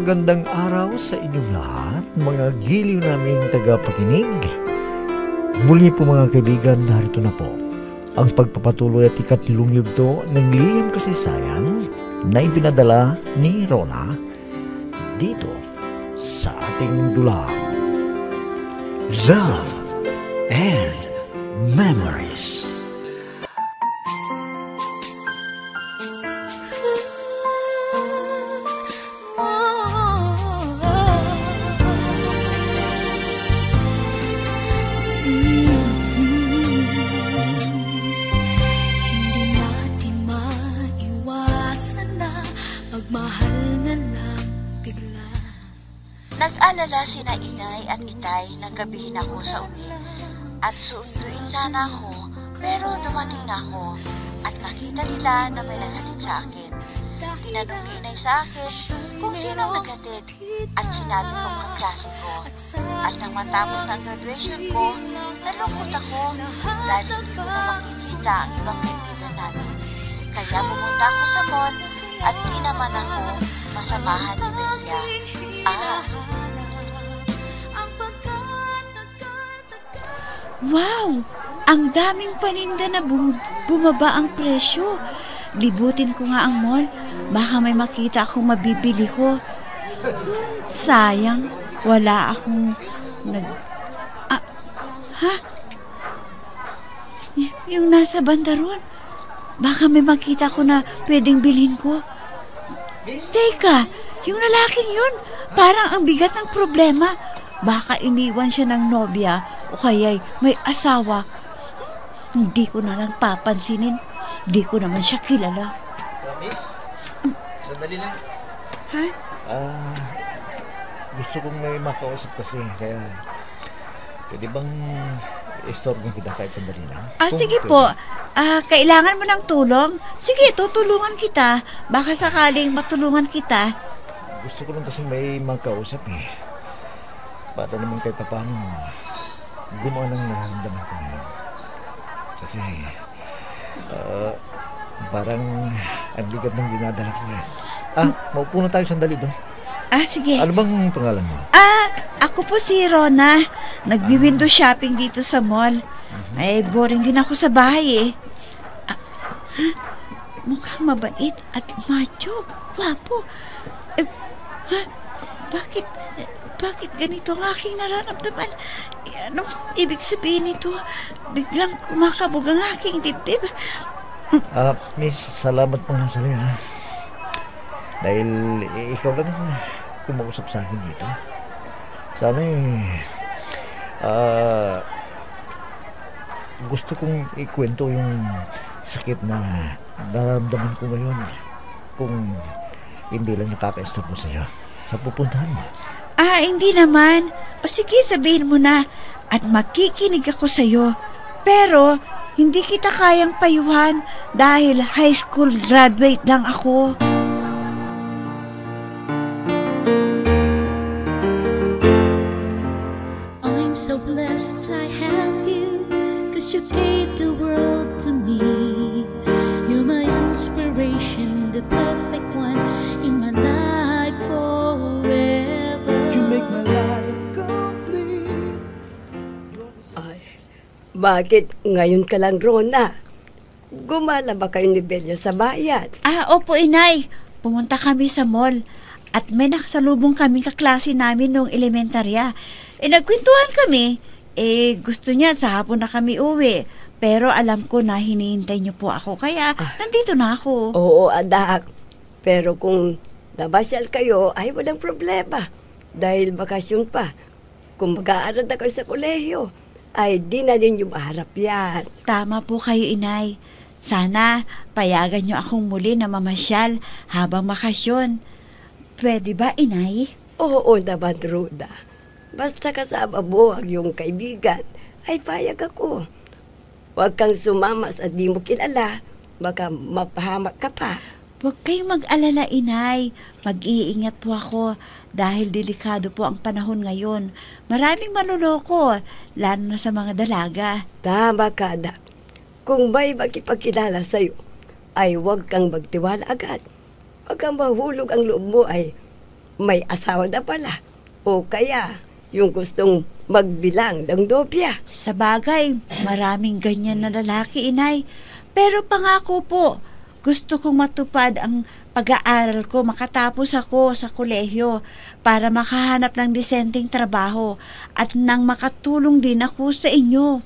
Magandang araw sa inyong lahat, mga giliw naming tagapakinig. Muli po mga kaibigan, narito na po ang pagpapatuloy at ikatlong yugto ng lihim kasaysayan na ipinadala ni Rona dito sa ating dulang Love and Memories. Nag-alala sina inay at itay nang gabihin ako sa uwi at suunduin sana ako, pero dumating na ako at nakita nila na may naghatid sa akin. Tinanong ni inay sa akin kung sinong naghatid at sinabi kong kaklase ko. At nang matapos ng graduation ko, nalungkot ako dahil hindi ko na makikita ang ibang kaibigan namin. Kaya pumunta ako sa mall at di naman ako masamahan ni Belia. Wow! Ang daming paninda na bumaba ang presyo. Libutin ko nga ang mall. Baka may makita akong mabibili ko. Sayang, wala akong yung nasa banda ron. Baka may makita ko na pwedeng bilhin ko. Teka, yung lalaking yun, parang ang bigat ng problema. Baka iniwan siya ng nobya o kaya'y may asawa. Hindi ko na lang papansinin. Hindi ko naman siya kilala. Miss, sandali lang. Ha? Gusto kong may makausap kasi, kaya pwede bang istorbo kita kahit sandali lang? Sige po. Kailangan mo ng tulong? Sige, tutulungan kita. Baka sakaling matulungan kita. Gusto ko lang kasi may makausap eh. Para naman kahit paano gumawa ng nararamdaman ko ngayon. Kasi parang ang bigat ng dinadala ko eh. Maupo na tayo sandali doon. Sige. Ano bang pangalan mo? Ako po si Rona. Nagwi-window shopping dito sa mall. Boring din ako sa bahay eh. Mukhang mabait at macho. Gwapo. Bakit ganito ang aking nararamdaman? Anong ibig sabihin nito? Biglang kumakabog ang aking dibdib. Miss, salamat po nga sa'yo ha. Dahil ikaw lang kumausap sa akin dito. Sana gusto kong ikwento yung sakit na nararamdaman ko ngayon. Kung hindi lang nakaka-istorbo sa'yo sa pupuntahan mo. Hindi naman. O sige, sabihin mo na. At makikinig ako sa'yo. Pero, hindi kita kayang payuhan dahil high school graduate lang ako. I'm so blessed I have you, 'cause you gave the world to me. You're my inspiration, the perfect one in my life forever. You make my life complete. Bakit ngayon ka lang, Rona? Gumala ba kayo ni Belia sa bayan? Opo, inay. Pumunta kami sa mall. At may nakasalubong kami kaklase namin noong elementarya. Nagkwentuhan kami. Gusto niya sa hapon na kami uwi. Pero alam ko na hinihintay niyo po ako. Kaya nandito na ako. Oo, adak. Pero kung nabasyal kayo, ay walang problema. Dahil bakasyon pa. Kung mag-aaral na kayo sa kolehiyo, ay di na ninyo maharap yan. Tama po kayo, inay. Sana payagan niyo akong muli na mamasyal habang bakasyon. Pwede ba, inay? Oo naman, Roda. Basta kasama mo ang iyong kaibigan, ay payag ako. Huwag kang sumama sa di mo kilala. Baka mapahamak ka pa. Huwag kayong mag-alala, inay. Mag-iingat po ako dahil delikado po ang panahon ngayon. Maraming manloloko, lalo na sa mga dalaga. Tama ka, anak. Kung may makipagkilala sa'yo, ay huwag kang magtiwala agad. Huwag kang mahulog ang loob mo ay may asawa na pala. O kaya, yung gustong magbilang ng nobya. Sa bagay, maraming ganyan na lalaki, inay. Pero pangako po, gusto kong matupad ang pag-aaral ko, makatapos ako sa kolehiyo para makahanap ng disenteng trabaho at nang makatulong din ako sa inyo.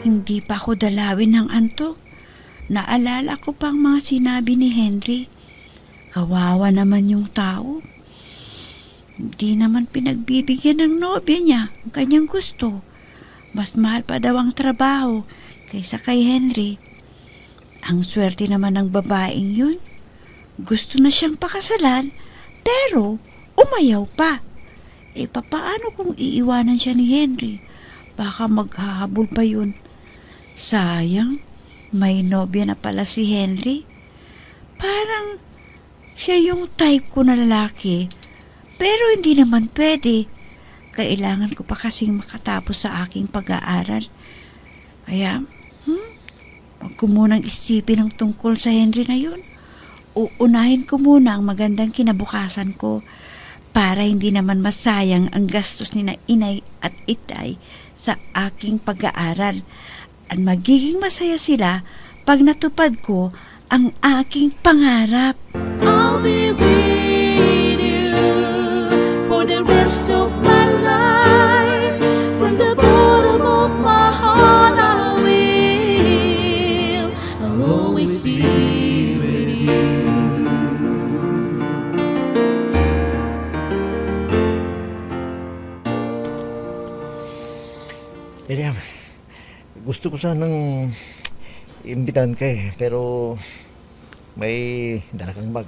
Hindi pa ako dalawin ng antok. Naalala ko pang mga sinabi ni Henry. Kawawa naman yung tao. Hindi naman pinagbibigyan ng nobya niya ang kanyang gusto. Mas mahal pa daw ang trabaho kaysa kay Henry. Ang swerte naman ng babaeng yun. Gusto na siyang pakasalan, pero umayaw pa. Papaano kung iiwanan siya ni Henry? Baka maghahabol pa yun. Sayang, may nobya na pala si Henry. Parang siya yung type ko na lalaki. Pero hindi naman pwede. Kailangan ko pa kasing makatapos sa aking pag-aaral. Kaya, huwag ko munang isipin ang tungkol sa Henry na yun. Uunahin ko muna ang magandang kinabukasan ko para hindi naman masayang ang gastos ni na inay at itay sa aking pag-aaral. At magiging masaya sila pag natupad ko ang aking pangarap. I'll be with you for the rest of my life. From the bottom of my heart I will. I'll always be with you. Miriam, gusto ko sanang imbitahan ka pero may dala kang bag.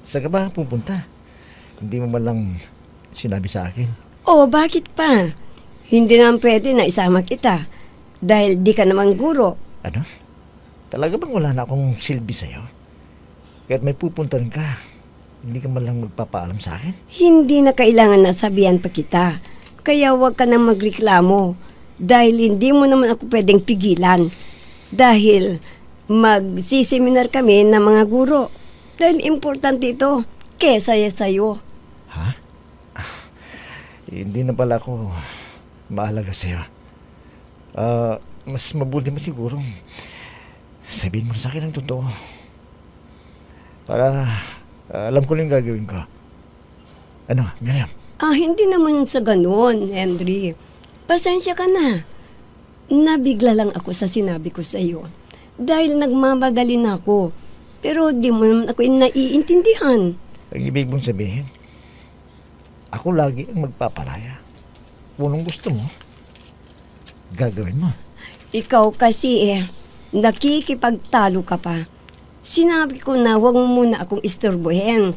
Saan ka ba pupunta? Hindi mo man lang sinabi sa akin. O, bakit pa? Hindi naman pwede na isama kita dahil di ka naman guro. Ano? Talaga bang wala na akong silbi sa'yo? Kahit may pupuntahan ka, hindi ka man lang magpapaalam sa akin? Hindi na kailangan na sabihan pa kita. Kaya huwag ka nang magreklamo dahil hindi mo naman ako pwedeng pigilan. Dahil magsiseminar kami ng mga guro. Dahil importante ito kesa sa'yo. Ha? Hindi na pala ako mahalaga sa'yo. Mas mabuti mo siguro sabihin mo sa akin ang totoo. Para alam ko lang gagawin ko. Ano, Miriam? Hindi naman sa ganun, Henry. Pasensya ka na. Nabigla lang ako sa sinabi ko sa iyo. Dahil nagmamadali na ako. Pero di mo naman ako naiintindihan. Ang ibig mong sabihin, ako lagi ang magpapalaya. Kung anong gusto mo, gagawin mo. Ikaw kasi nakikipagtalo ka pa. Sinabi ko na huwag mo muna akong istorbohin.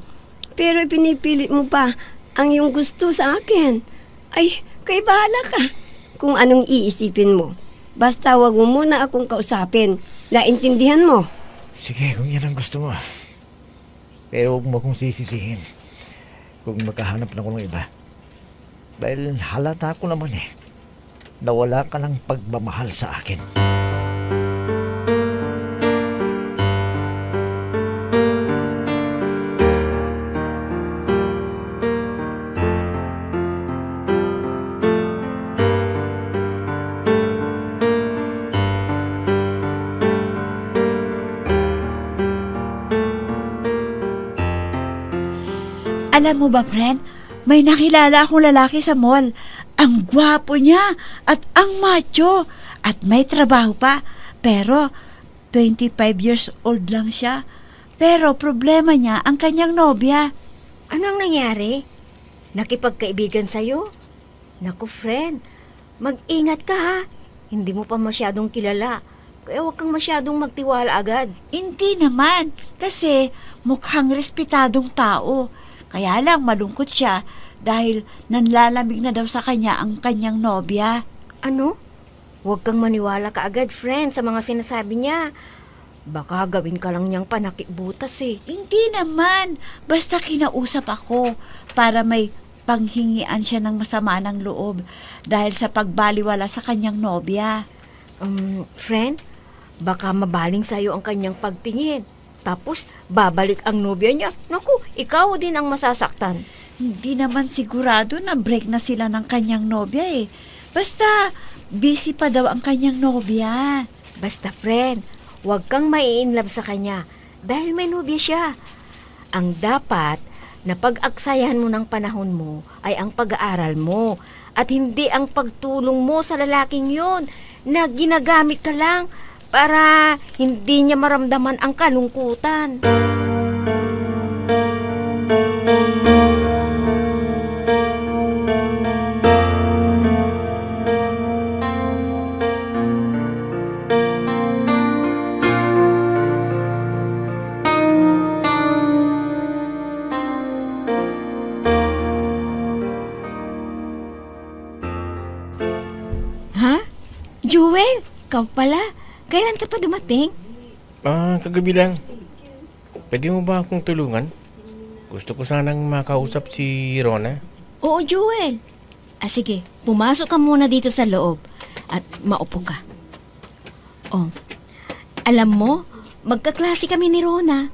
Pero pinipilit mo pa ang iyong gusto sa akin. Ay, kay bahala ka kung anong iisipin mo. Basta huwag mo muna akong kausapin. Naintindihan mo? Sige, kung yan ang gusto mo. Pero huwag mo akong sisisihin kung magkahanap na ako ng iba. Dahil halata ko naman na wala ka ng pagmamahal sa akin. Alam mo ba, friend, may nakilala akong lalaki sa mall. Ang gwapo niya at ang macho at may trabaho pa. Pero 25 years old lang siya. Pero problema niya ang kanyang nobya. Anong nangyari? Nakipagkaibigan sa'yo? Naku, friend, mag-ingat ka ha. Hindi mo pa masyadong kilala. Kaya huwag kang masyadong magtiwala agad. Hindi naman, kasi mukhang respetadong tao. Kaya lang malungkot siya dahil nanlalamig na daw sa kanya ang kanyang nobya. Ano? Huwag kang maniwala kaagad, friend, sa mga sinasabi niya. Baka gawin ka lang niyang panakibutas eh. Hindi naman. Basta kinausap ako para may panghingian siya ng masama ng loob dahil sa pagbaliwala sa kanyang nobya. Friend, baka mabaling sa'yo ang kanyang pagtingin. Tapos, babalik ang nobya niya. Naku, ikaw din ang masasaktan. Hindi naman sigurado na break na sila ng kanyang nobya eh. Basta, busy pa daw ang kanyang nobya. Basta, friend, huwag kang mai-inlove sa kanya dahil may nobya siya. Ang dapat na pag-aksayahan mo ng panahon mo ay ang pag-aaral mo at hindi ang pagtulong mo sa lalaking yon na ginagamit ka lang para hindi niya maramdaman ang kalungkutan. Jewel, ikaw pala. Kailan ka pa dumating? Kagabi lang. Pwede mo ba akong tulungan? Gusto ko sanang makausap si Rona. Oo, Jewel. Sige, pumasok ka muna dito sa loob at maupo ka. Alam mo, magkaklase kami ni Rona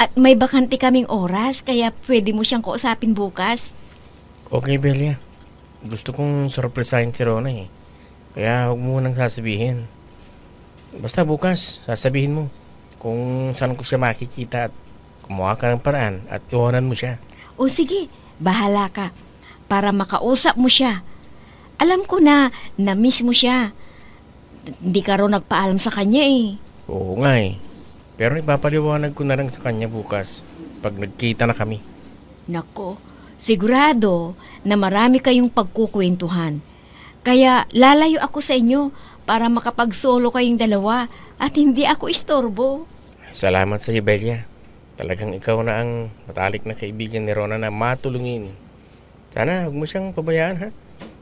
at may bakante kaming oras kaya pwede mo siyang kausapin bukas. Okay, Belia. Gusto kong surprisahin si Rona eh. Kaya huwag mo nang sasabihin. Basta bukas, sasabihin mo kung saan ko siya makikita at kumuha ka ng paraan at iwanan mo siya. Sige, bahala ka para makausap mo siya. Alam ko na na-miss mo siya. Hindi ka raw nagpaalam sa kanya eh. Oo nga eh. Pero ipapaliwanag ko na lang sa kanya bukas pag nagkita na kami. Nako, sigurado na marami kayong pagkukwentuhan. Kaya lalayo ako sa inyo para makapag-solo kayong dalawa at hindi ako istorbo. Salamat sa iyo, Belia. Talagang ikaw na ang matalik na kaibigan ni Rona na matulungin. Sana huwag mo siyang pabayaan ha.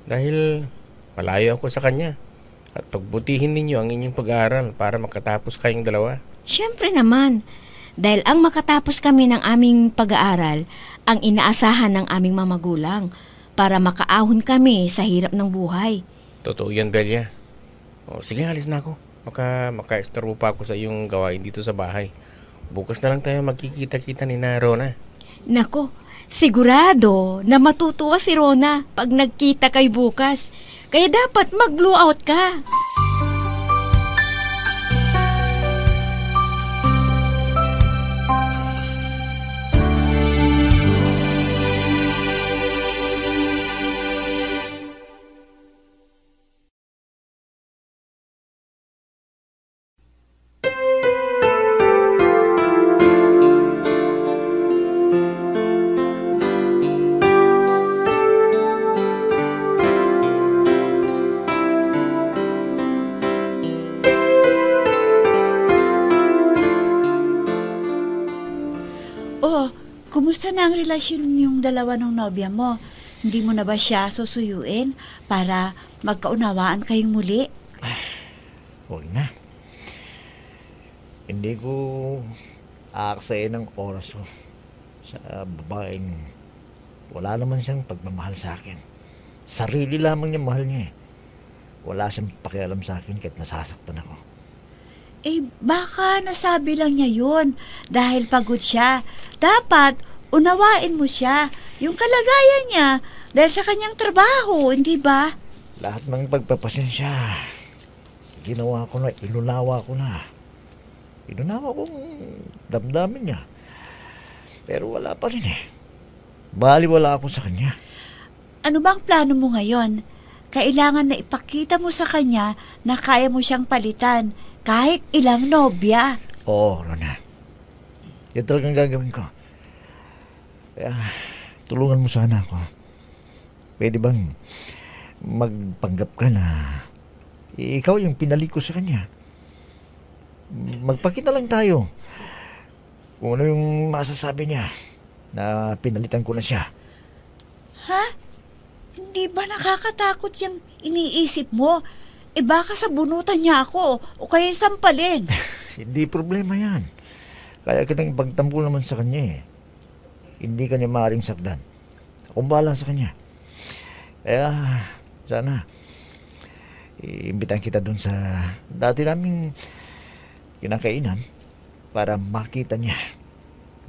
Dahil malayo ako sa kanya. At pagbutihin ninyo ang inyong pag-aaral para makatapos kayong dalawa. Siyempre naman. Dahil ang makatapos kami ng aming pag-aaral ang inaasahan ng aming mga magulang para makaahon kami sa hirap ng buhay. Totoo yan, Belia. Sige, alis na ako. Maka-estorbo pa ako sa iyong gawain dito sa bahay. Bukas na lang tayo magkikita-kita ni Rona. Nako, sigurado na matutuwa si Rona pag nagkita kayo bukas. Kaya dapat mag-blow out ka. Kumusta na ang relasyon niyong dalawa ng nobya mo? Hindi mo na ba siya susuyuin para magkaunawaan kayong muli? Huwag na. Hindi ko aaksayin ng oras ko sa babaeng wala naman siyang pagmamahal sa akin. Sarili lamang niya mahal niya eh. Wala siyang pakialam sa akin kahit nasasaktan ako. Baka nasabi lang niya yun dahil pagod siya. Dapat unawain mo siya, yung kalagayan niya dahil sa kanyang trabaho, hindi ba? Lahat ng pagpapasensya, ginawa ko na, inunawa ko na. Inunawa kong damdamin niya. Pero wala pa rin eh. Baliwala ako sa kanya. Ano bang plano mo ngayon? Kailangan na ipakita mo sa kanya na kaya mo siyang palitan kahit ilang nobya. Oo, Rona. Yan talagang gagawin ko. Kaya, tulungan mo sana ako. Pwede bang magpanggap ka na ikaw yung pinalik ko sa kanya? Magpakita lang tayo kung ano yung masasabi niya na pinalitan ko na siya. Ha? Hindi ba nakakatakot yung iniisip mo baka sabunutan niya ako o kaya sampalin. Hindi problema yan. Kaya kitang ipagtampol naman sa kanya eh. Hindi kanya maaaring sakdan. Akong bahala sa kanya. Kaya, sana, iimbitahan kita dun sa dati naming kinakainan para makita niya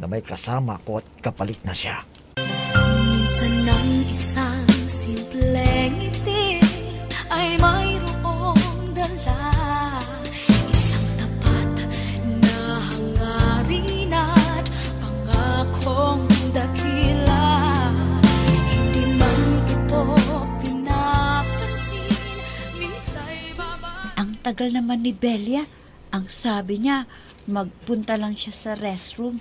na may kasama ko at kapalit na siya. Minsan ng isang simpleng ngiti ay mayroong dala, isang tapat na hangarin at pangakong dakila. Hindi man ito pinapansin, minsa'y Ang tagal naman ni Belia. Ang sabi niya, magpunta lang siya sa restroom.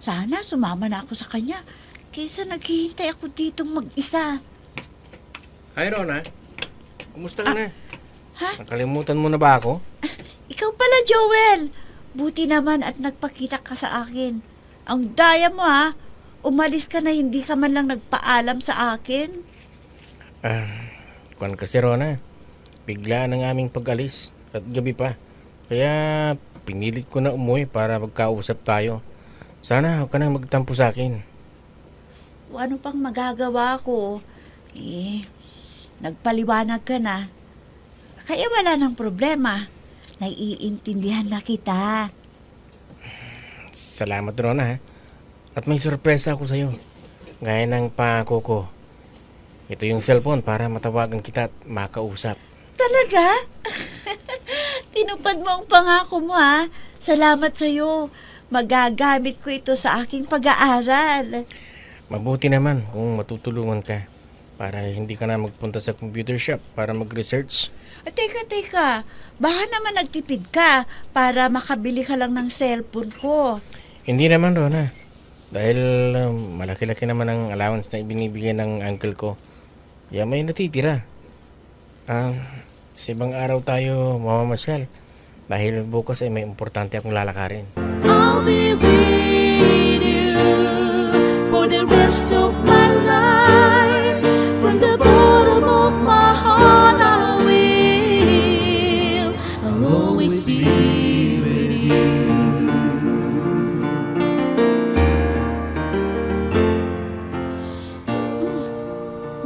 Sana sumama na ako sa kanya kaysa naghihintay ako ditong mag-isa. Hi, Rona. Kumusta ka na? Ha? Nakalimutan mo na ba ako? Ikaw pala, Joel. Buti naman at nagpakita ka sa akin. Ang daya mo, ha? Umalis ka na hindi ka man lang nagpaalam sa akin. Kuwan kasi, Rona. Bigla ng aming pag-alis at gabi pa. Kaya pinilit ko na umuwi para magkausap tayo. Sana huwag ka nang magtampo sa akin. O ano pang magagawa ko? Nagpaliwanag ka na. Kaya wala nang problema. Naiintindihan na kita. Salamat, Rona, ha? At may sorpresa ako sa'yo. Gaya ng pangako ko. Ito yung cellphone para matawagan kita at makausap. Talaga? Tinupad mo ang pangako mo, ha? Salamat sa'yo. Magagamit ko ito sa aking pag-aaral. Mabuti naman kung matutulungan ka para hindi ka na magpunta sa computer shop para mag-research. Teka. Baka naman nagtipid ka para makabili ka lang ng cellphone ko. Hindi naman, Rona. Dahil malaki-laki naman ang allowance na ibinibigay ng uncle ko. Kaya may natitira. Sa ibang araw tayo mamamasyal. Dahil bukas ay may importante akong lalakarin. I'll be with you for the rest of my life. From the bottom of my heart I will. I'll always be with you.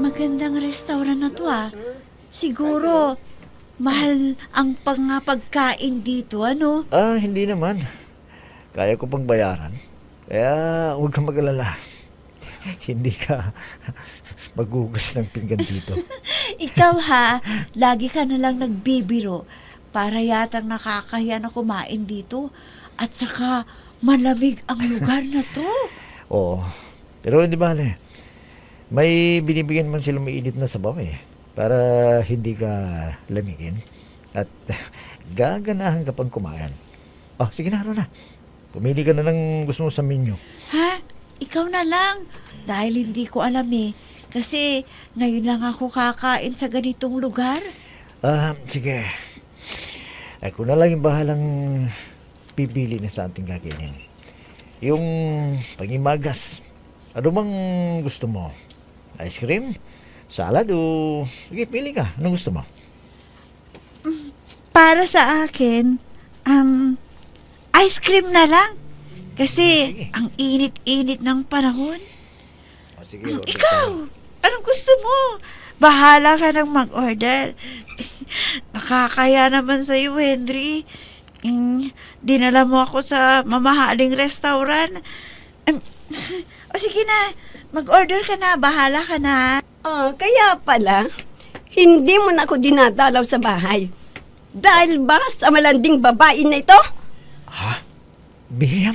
Magandang restaurant na to, ah. Siguro, mahal ang pagkain dito, ano? Hindi naman. Kaya ko pang bayaran. Kaya huwag kang mag-alala. Hindi ka magugas ng pinggan dito. Ikaw, ha? Lagi ka na lang nagbibiro para yatang nakakahiya na kumain dito. At saka, malamig ang lugar na to. Oo. Pero hindi bale. May binibigyan man sila mainit na sabaw eh. Para hindi ka lamigin. At gaganahan ka pang kumain. Sige na, Rona. Pumili ka na ng gusto mo sa menu. Ha? Ikaw na lang. Dahil hindi ko alam eh. Kasi ngayon lang ako kakain sa ganitong lugar. Sige. Ako na lang yung bahalang pipili na sa ating kakainin. Yung pangimagas. Ano bang gusto mo? Ice cream? Salad o... Sige, pili ka. Anong gusto mo? Para sa akin, ice cream na lang. Kasi Sige. ang init-init ng panahon. Sige, Ikaw, anong gusto mo? Bahala ka nang mag-order. Nakakaya naman sa'yo, Henry. Dinala mo ako sa mamahaling restaurant. Sige na, mag-order ka na. Bahala ka na. Kaya pala, hindi mo na ako dinadalaw sa bahay. Dahil ba sa malanding babae na ito? Ha? Miriam?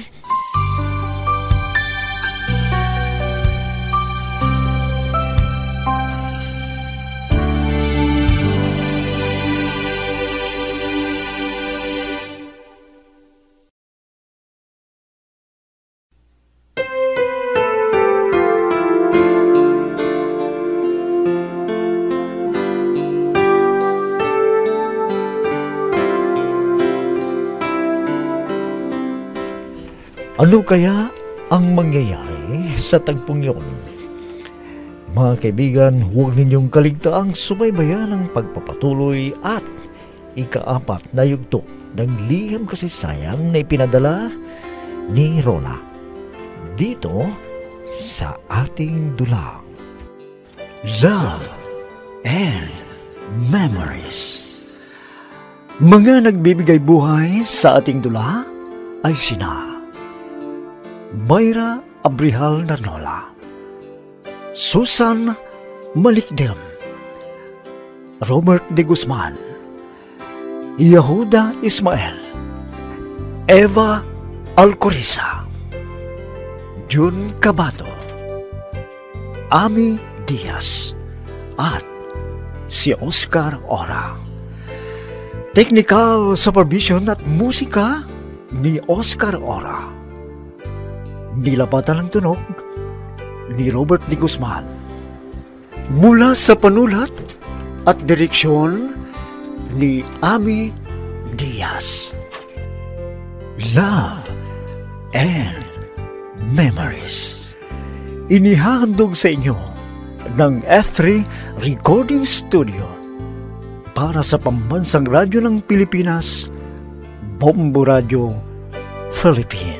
Ano kaya ang mangyayari sa tagpong yun? Mga kaibigan, huwag ninyong kaligtaang subaybayan ang pagpapatuloy at ika-4 na yugto ng liham kasaysayan na ipinadala ni Rona dito sa ating dulang Love and Memories. Mga nagbibigay buhay sa ating dula ay sina Mayra Abrihal Narnola, Susan Malikdem, Robert de Guzman, Yehuda Ismael, Eva Alcoriza, Jun Cabato, Ami Diaz, at si Oscar Ora. Technical supervision at musika ni Oscar Ora. Nilapatan ng tunog ni Robert de Guzman. Mula sa panulat at direksyon ni Ami Diaz. Love and Memories. Inihahandog sa inyo ng F3 Recording Studio para sa Pambansang Radyo ng Pilipinas, Bombo Radio, Philippines.